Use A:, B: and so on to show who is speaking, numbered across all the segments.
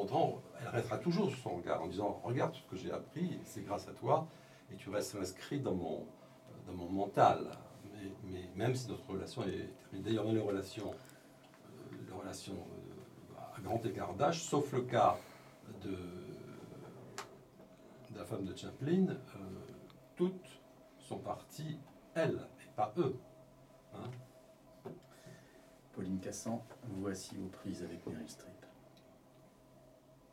A: montrant, elle restera toujours sur son regard, en disant « Regarde ce que j'ai appris, c'est grâce à toi, et tu restes inscrit dans mon mental. » Mais même si notre relation est terminée, d'ailleurs dans les relations à grand écart d'âge, sauf le cas de la femme de Chaplin, toutes sont parties, elles, et pas eux. Hein.
B: Pauline Cassan, voici aux prises avec Meryl Streep.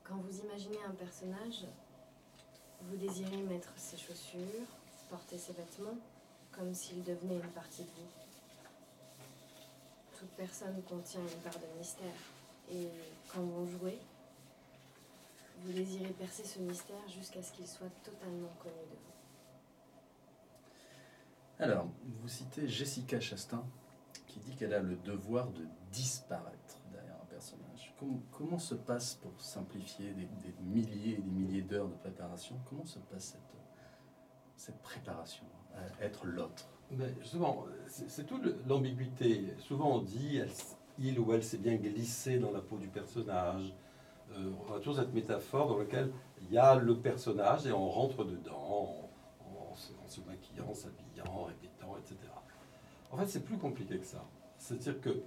C: Quand vous imaginez un personnage, vous désirez mettre ses chaussures, porter ses vêtements, comme s'il devenait une partie de vous. Toute personne contient une part de mystère. Et quand vous jouez, vous désirez percer ce mystère jusqu'à ce qu'il soit totalement connu de vous.
B: Alors, vous citez Jessica Chastain, qui dit qu'elle a le devoir de disparaître derrière un personnage. Comment se passe, pour simplifier des milliers et des milliers d'heures de préparation, comment se passe cette préparation à être l'autre?
A: Mais justement, c'est toute l'ambiguïté. Souvent on dit il ou elle s'est bien glissé dans la peau du personnage. On a toujours cette métaphore dans laquelle il y a le personnage et on rentre dedans en se maquillant, s'habillant, en répétant, etc. En fait, c'est plus compliqué que ça. C'est-à-dire que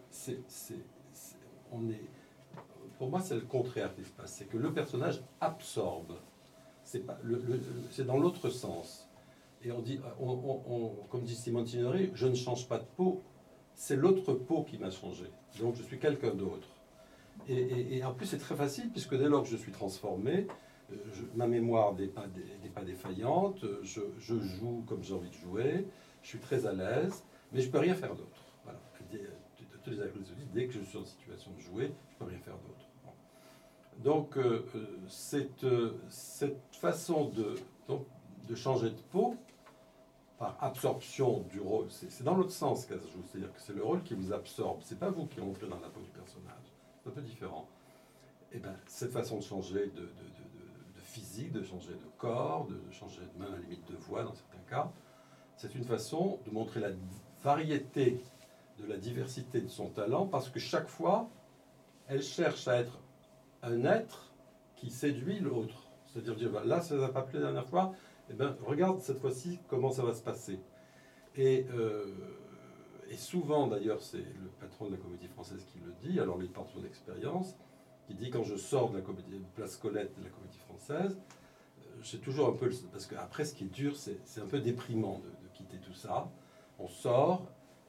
A: pour moi, c'est le contraire qui se passe. C'est que le personnage absorbe. C'est dans l'autre sens. Et on dit, comme dit Simone Signoret, je ne change pas de peau, c'est l'autre peau qui m'a changé. Donc je suis quelqu'un d'autre. Et en plus, c'est très facile, puisque dès lors que je suis transformé, ma mémoire n'est pas défaillante, je joue comme j'ai envie de jouer, je suis très à l'aise, mais je ne peux rien faire d'autre. Voilà. Tous les acteurs se disent, dès que je suis en situation de jouer, je ne peux rien faire d'autre. Donc, cette façon de changer de peau, par absorption du rôle, c'est dans l'autre sens qu'elle se joue, c'est-à-dire que c'est le rôle qui vous absorbe, c'est pas vous qui entrez dans la peau du personnage, c'est un peu différent. Et bien, cette façon de changer de physique, de changer de corps, de changer même à la limite de voix dans certains cas, c'est une façon de montrer la variété de la diversité de son talent, parce que chaque fois, elle cherche à être un être qui séduit l'autre. C'est-à-dire dire, là, ça ne vous a pas plu la dernière fois, eh bien, regarde cette fois-ci comment ça va se passer. Et souvent, d'ailleurs, c'est le patron de la Comédie Française qui le dit, alors lui, il parle de son expérience, qui dit, quand je sors de la Place Colette de la Comédie Française, j'ai toujours un peu... Parce qu'après, ce qui est dur, c'est un peu déprimant de quitter tout ça. On sort,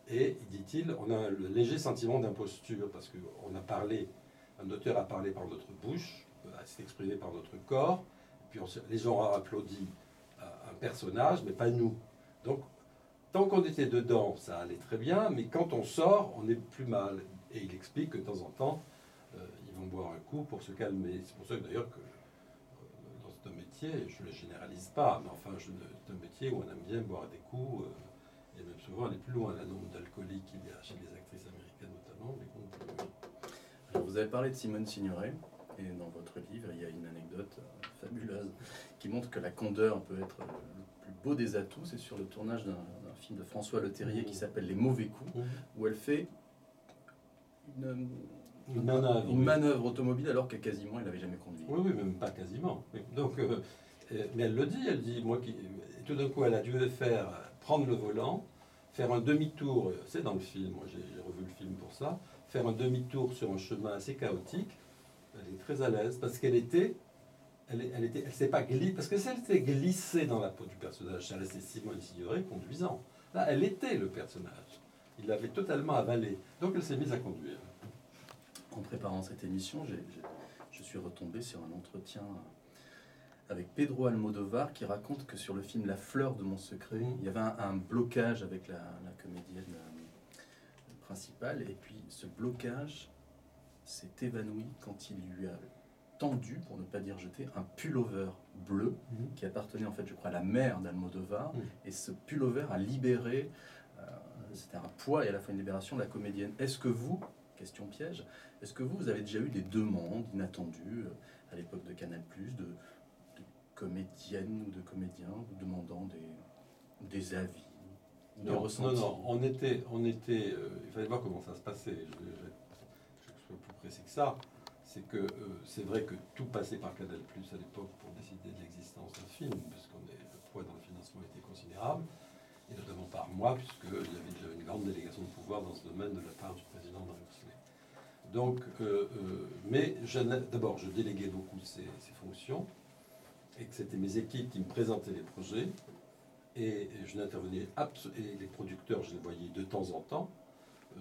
A: et, dit-il, on a le léger sentiment d'imposture, parce qu'on a parlé, un auteur a parlé par notre bouche, s'est exprimé par notre corps, puis les gens ont applaudi un personnage, mais pas nous. Donc, tant qu'on était dedans, ça allait très bien, mais quand on sort, on est plus mal. Et il explique que de temps en temps, ils vont boire un coup pour se calmer. C'est pour ça que d'ailleurs que dans ce métier, je ne le généralise pas, mais enfin, c'est un métier où on aime bien boire des coups, et même souvent aller plus loin. Le nombre d'alcooliques qu'il y a chez les actrices américaines notamment, mais bon,
B: Alors, vous avez parlé de Simone Signoret, et dans votre livre, il y a une anecdote fabuleuse qui montre que la candeur peut être le plus beau des atouts. C'est sur le tournage d'un film de François Leterrier qui s'appelle Les Mauvais Coups, où elle fait une manœuvre automobile alors que quasiment elle n'avait jamais conduit.
A: Oui, même pas quasiment. Donc, mais elle dit, moi qui... Et tout d'un coup, elle a dû prendre le volant, faire un demi-tour, c'est dans le film, moi j'ai revu le film pour ça, faire un demi-tour sur un chemin assez chaotique. Elle est très à l'aise parce qu'elle s'est pas glissée, parce que si elle s'était glissée dans la peau du personnage, ça restait Simone Signoret conduisant. Là, elle était le personnage. Il l'avait totalement avalé. Donc elle s'est mise à conduire.
B: En préparant cette émission, je suis retombé sur un entretien avec Pedro Almodovar qui raconte que sur le film La fleur de mon secret, il y avait un blocage avec la comédienne principale, et puis ce blocage s'est évanoui quand il lui a tendu, pour ne pas dire jeté, un pullover bleu qui appartenait en fait, je crois, à la mère d'Almodovar, et ce pullover a libéré, c'était un poids et à la fois une libération de la comédienne. Est-ce que vous, question piège, est-ce que vous avez déjà eu des demandes inattendues à l'époque de Canal+, de comédiennes ou de comédiens vous demandant des avis, des ressentis?
A: Non, on était il fallait voir comment ça se passait. Je suis plus précis que ça. c'est que c'est vrai que tout passait par Canal+ à l'époque pour décider de l'existence d'un film, parce que le poids dans le financement était considérable, et notamment par moi, puisqu'il y avait déjà une grande délégation de pouvoir dans ce domaine de la part du président Marie Rousselet. Donc, mais d'abord, je déléguais beaucoup ces fonctions, et que c'était mes équipes qui me présentaient les projets, et je n'intervenais et les producteurs, je les voyais de temps en temps.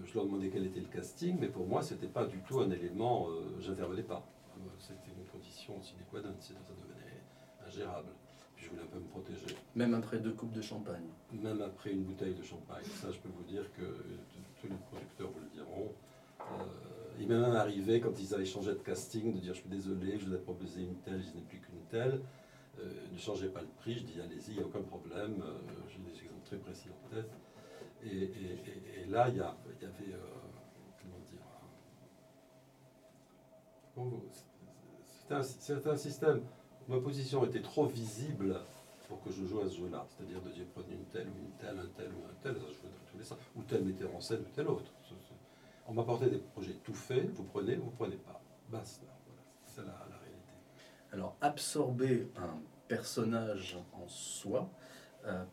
A: Je leur demandais quel était le casting, mais pour moi, c'était pas du tout un élément. J'intervenais pas. C'était une condition sine qua non, sinon ça devenait ingérable. Puis je voulais un peu me protéger.
B: Même après 2 coupes de champagne.
A: Même après une bouteille de champagne. Ça, je peux vous dire que tous les producteurs vous le diront. Il m'est même arrivé, quand ils avaient changé de casting, de dire je suis désolé, je vous ai proposé une telle, je n'ai plus qu'une telle. Ne changez pas le prix, je dis allez-y, il n'y a aucun problème. J'ai des exemples très précis en tête. Et là, il y avait, comment dire, c'était un système. Ma position était trop visible pour que je joue à ce jeu-là. C'est-à-dire de dire prenez une telle ou une telle, un tel ou un tel, ça je jouais dans tous les sens, ou tel metteur en scène ou tel autre. On m'apportait des projets tout faits, vous prenez pas. Basta. Voilà. C'est ça la réalité.
B: Alors, absorber un personnage en soi,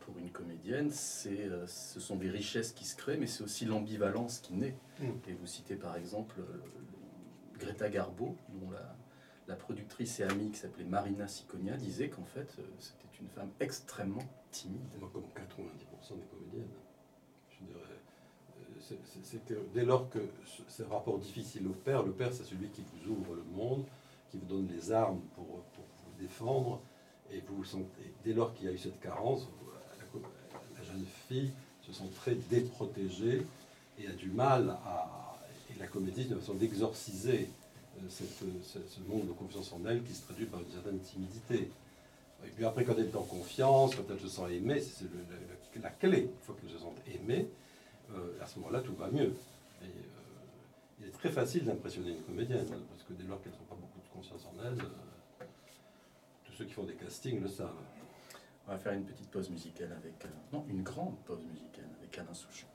B: pour une comédienne, ce sont des richesses qui se créent, mais c'est aussi l'ambivalence qui naît. Et vous citez par exemple Greta Garbo, dont la productrice et amie qui s'appelait Marina Siconia disait qu'en fait c'était une femme extrêmement timide.
A: Moi, comme 90% des comédiennes, je dirais, c'était dès lors que c'est un rapport difficile au père, le père c'est celui qui vous ouvre le monde, qui vous donne les armes pour vous défendre, et vous sentez, dès lors qu'il y a eu cette carence, la jeune fille se sent très déprotégée et a du mal et la comédie de façon d'exorciser ce manque de confiance en elle qui se traduit par une certaine timidité. Et puis après, quand elle est en confiance, quand elle se sent aimée, c'est la clé. Une fois qu'elle se sent aimée, à ce moment-là, tout va mieux. Et, il est très facile d'impressionner une comédienne, parce que dès lors qu'elles n'ont pas beaucoup de confiance en elles, tous ceux qui font des castings le savent.
B: On va faire une petite pause musicale avec... non, une grande pause musicale avec Alain Souchon.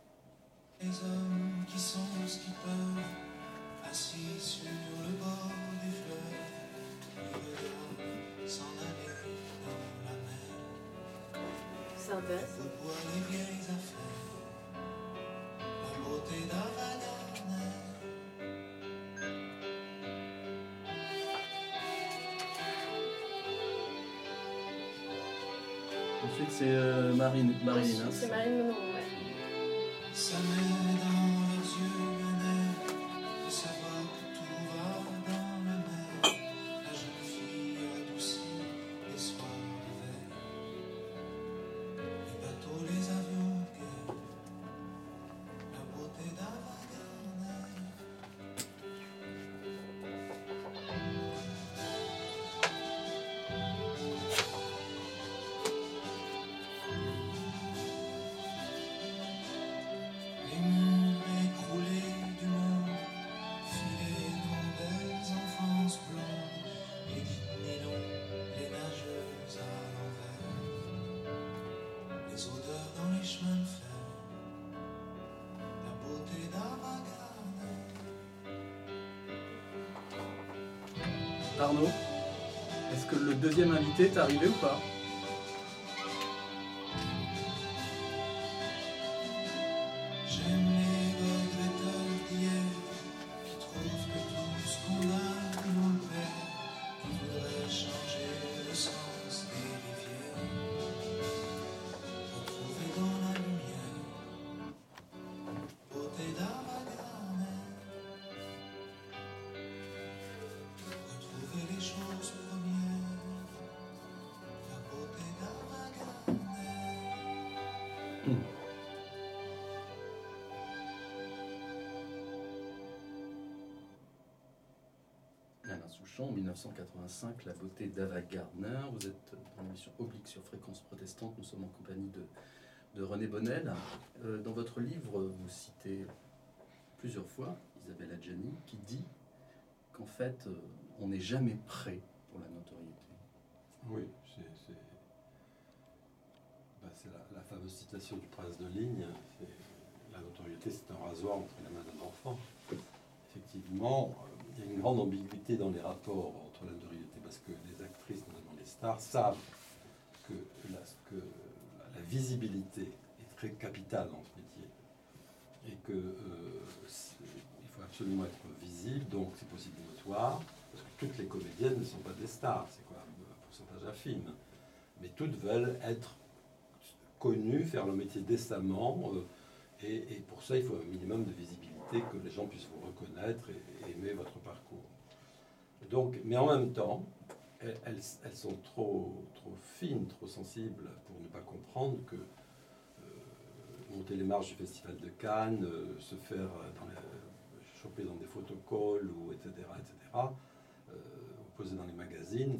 D: Les hommes qui sont ce qu'ils peuvent, assis sur le bord des fleuves, ils veulent s'en aller dans la mer.
C: C'est intéressant.
D: De boire les vieilles affaires, la beauté d'Avagarner.
B: Ensuite, c'est Marine. Hein,
C: C'est Marine Monroe, ouais.
D: Ça met dans leurs yeux un air de savoir que tout va dans la mer. La jeune fille adoucie les soirs d'hiver, les bateaux, les avions de guerre, la beauté d'Avagarner. Les murs écroulés du monde, filez nos belles enfances blondes, et dites-nous les nageuses à l'envers, les odeurs dans les chemins de fer, la beauté d'Avagarner.
B: Arnaud, est-ce que le deuxième invité est arrivé ou pas?
D: J'aime les regretteurs d'hier, qui trouvent que tout ce qu'on a, on le perd, qui voudraient changer le sens des rivières, retrouver dans la lumière, beauté d'Avagarner, retrouver les choses premières, la beauté d'Avagarner.
B: Alain Souchon, en 1985, La beauté d'Ava Gardner. Vous êtes dans l'émission Oblique sur Fréquence Protestante. Nous sommes en compagnie de René Bonnel. Dans votre livre, vous citez plusieurs fois Isabelle Adjani qui dit qu'en fait, on n'est jamais prêt pour la notoriété.
A: Oui, c'est la fameuse citation du prince de Ligne. La notoriété, c'est un rasoir entre les mains d'un enfant. Effectivement, il y a une grande ambiguïté dans les rapports entre la notoriété, parce que les actrices, notamment les stars, savent que la visibilité est très capitale dans ce métier, et que il faut absolument être visible, donc c'est possible notoire, parce que toutes les comédiennes ne sont pas des stars, c'est quoi un pourcentage infime, mais toutes veulent être connues, faire le métier décemment, et pour ça il faut un minimum de visibilité, que les gens puissent vous reconnaître et aimer votre parcours. Donc, mais en même temps, elles sont trop fines, trop sensibles pour ne pas comprendre que monter les marches du Festival de Cannes, se faire choper dans des photocalls, ou etc., poser dans les magazines,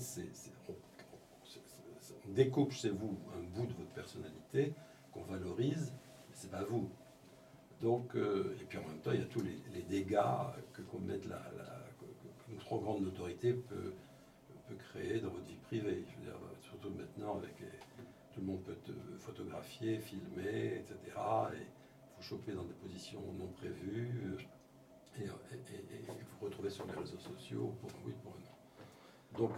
A: on découpe chez vous un bout de votre personnalité qu'on valorise, mais c'est pas vous. Donc, et puis en même temps, il y a tous les dégâts que commettre une trop grande notoriété peut créer dans votre vie privée. Je veux dire, surtout maintenant, tout le monde peut te photographier, filmer, etc. Et vous choper dans des positions non prévues, et vous retrouver sur les réseaux sociaux pour un oui, pour un non. Donc,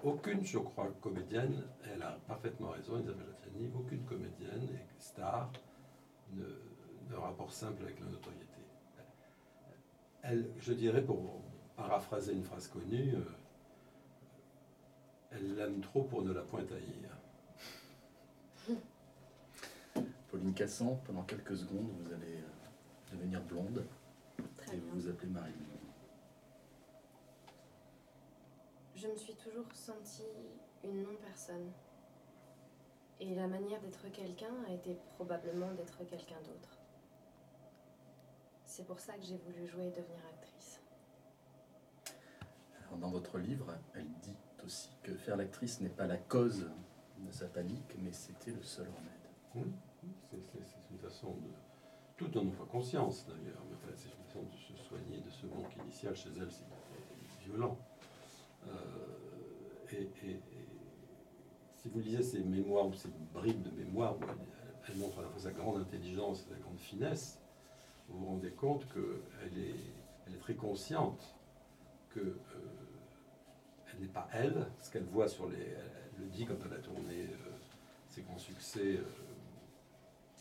A: aucune, je crois, comédienne, elle a parfaitement raison, Isabelle Adjani, aucune comédienne et star ne rapport simple avec la notoriété. Elle, je dirais, pour paraphraser une phrase connue, elle l'aime trop pour ne la point haïr.
B: Pauline Cassan, pendant quelques secondes, vous allez devenir blonde.
C: Très
B: et
C: bien.
B: vous vous appelez Marilyn.
C: Je me suis toujours sentie une non-personne. Et la manière d'être quelqu'un a été probablement d'être quelqu'un d'autre. C'est pour ça que j'ai voulu jouer et devenir actrice.
B: Alors, dans votre livre, elle dit aussi que faire l'actrice n'est pas la cause de sa panique, mais c'était le seul remède.
A: C'est une façon de... Tout en notre conscience, d'ailleurs. Mais enfin, c'est une façon de se soigner de ce manque initial chez elle, c'est violent. Et si vous lisez ses mémoires ou ses bribes de mémoire, où elle montre à la fois sa grande intelligence et sa grande finesse, vous vous rendez compte qu'elle est très consciente que elle n'est pas elle, ce qu'elle voit sur les... Elle le dit quand elle a tourné ses grands succès,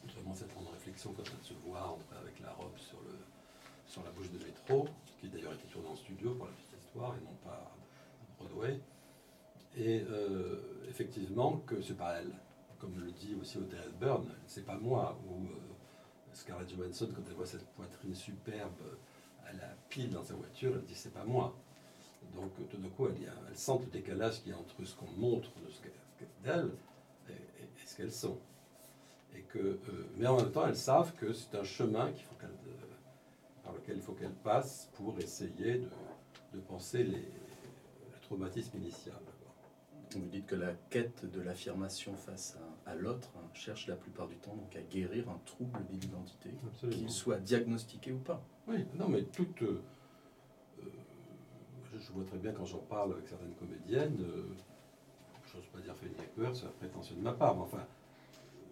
A: notamment cette grande réflexion quand elle se voit entrer avec la robe sur la bouche de métro, qui d'ailleurs était tournée en studio pour la petite histoire et non pas à Broadway. Et effectivement que c'est pas elle, comme le dit aussi Audrey Hepburn, c'est pas moi, ou Scarlett Johansson, quand elle voit cette poitrine superbe à la pile dans sa voiture, elle dit c'est pas moi. Donc tout d'un coup, elle sent le décalage qu'il y a entre ce qu'on montre d'elle et ce qu'elles sont. Et mais en même temps, elles savent que c'est un chemin par lequel il faut qu'elles passent pour essayer de penser le traumatisme initial.
B: Vous dites que la quête de l'affirmation face à l'autre cherche la plupart du temps donc à guérir un trouble d'identité, qu'il soit diagnostiqué ou pas.
A: Oui, non, mais je vois très bien quand j'en parle avec certaines comédiennes, je n'ose pas dire Félier-Coeur, c'est la prétention de ma part, mais enfin,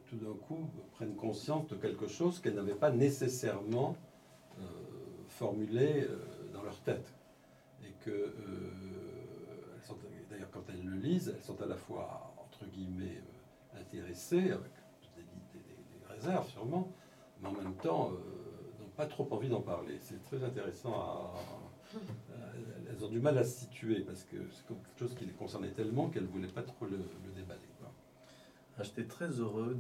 A: tout d'un coup, prennent conscience de quelque chose qu'elles n'avaient pas nécessairement formulé dans leur tête. Et que, d'ailleurs, quand elles le lisent, elles sont à la fois, entre guillemets, intéressées, avec des réserves sûrement, mais en même temps, n'ont pas trop envie d'en parler. C'est très intéressant elles ont du mal à se situer, parce que c'est quelque chose qui les concernait tellement qu'elles ne voulaient pas trop le déballer.
B: J'étais très heureux,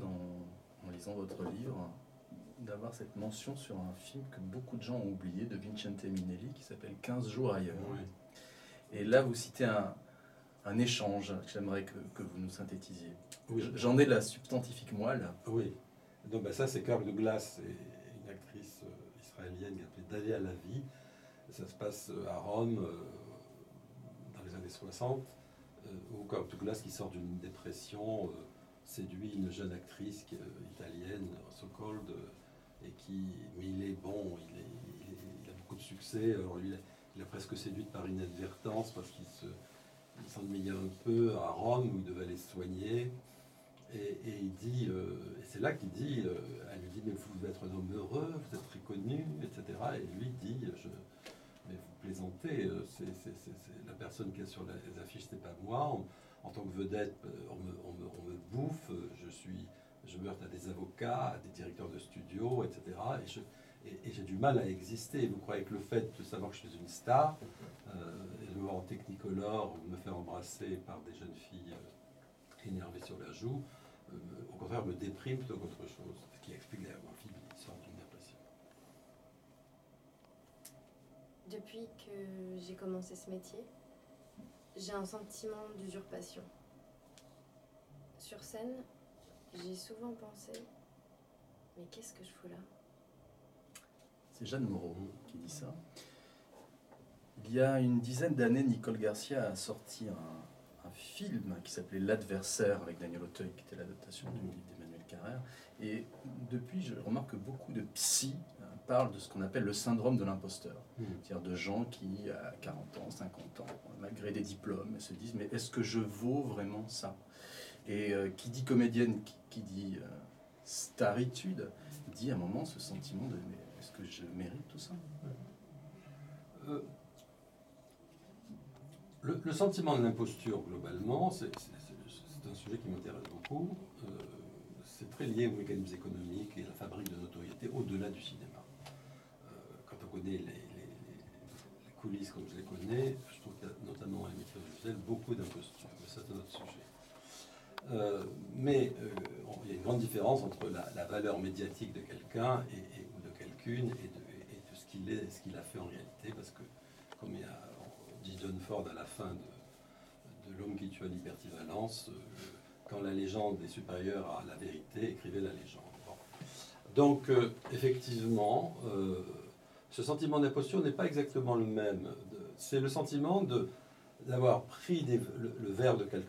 B: en lisant votre livre, d'avoir cette mention sur un film que beaucoup de gens ont oublié, de Vincente Minnelli, qui s'appelle 15 jours ailleurs.
A: Oui.
B: Et là, vous citez un échange que j'aimerais que vous nous synthétisiez.
A: Oui.
B: J'en ai la substantifique moelle.
A: Oui. Donc ça, c'est Kirk Douglas, c'est une actrice israélienne qui s'appelait Dalia Lavi. Ça se passe à Rome dans les années 60, où Kirk Douglas, qui sort d'une dépression, séduit une jeune actrice italienne, so-called, mais il est bon, il a beaucoup de succès. Alors lui, il a presque séduite par inadvertance parce qu'il s'ennuyait un peu à Rome où il devait aller se soigner. Et il dit, et c'est là qu'il dit, elle lui dit, mais vous êtes un homme heureux, vous êtes très connu, etc. Et lui dit, mais vous plaisantez, la personne qui est sur les affiches, c'est pas moi. En tant que vedette, on me bouffe, je me heurte à des avocats, à des directeurs de studio, etc. Et j'ai du mal à exister. Vous croyez que le fait de savoir que je suis une star, et de me voir en technicolor, ou me faire embrasser par des jeunes filles énervées sur la joue, au contraire me déprime plutôt qu'autre chose, ce qui explique d'ailleurs ma fille sort d'une dépression.
C: Depuis que j'ai commencé ce métier, j'ai un sentiment d'usurpation. Sur scène, j'ai souvent pensé, mais qu'est-ce que je fous là?
B: C'est Jeanne Moreau qui dit ça. Il y a une dizaine d'années, Nicole Garcia a sorti un film qui s'appelait L'Adversaire avec Daniel Auteuil, qui était l'adaptation du livre d'Emmanuel Carrère. Et depuis, je remarque que beaucoup de psy parlent de ce qu'on appelle le syndrome de l'imposteur. C'est-à-dire de gens qui, à 40 ans, 50 ans, malgré des diplômes, se disent « mais est-ce que je vaux vraiment ça ?» Et qui dit comédienne, qui dit staritude, dit à un moment ce sentiment de « mais est-ce que je mérite tout ça ?»
A: Le sentiment de l'imposture, globalement, c'est un sujet qui m'intéresse beaucoup. C'est très lié aux mécanismes économiques et à la fabrique de notoriété au-delà du cinéma. Quand on connaît les coulisses comme je les connais, je trouve qu'il y a notamment à l'émission visuelle beaucoup d'imposture, mais ça c'est notre sujet. Mais il y a une grande différence entre la valeur médiatique de quelqu'un ou de quelqu'une et de ce qu'il est et ce qu'il a fait en réalité, parce que, comme dit John Ford à la fin de L'homme qui tue à l'hypertivalence, quand la légende est supérieure à la vérité, écrivez la légende. Bon. Donc, effectivement, ce sentiment d'imposture n'est pas exactement le même. C'est le sentiment d'avoir pris le verre de quelqu'un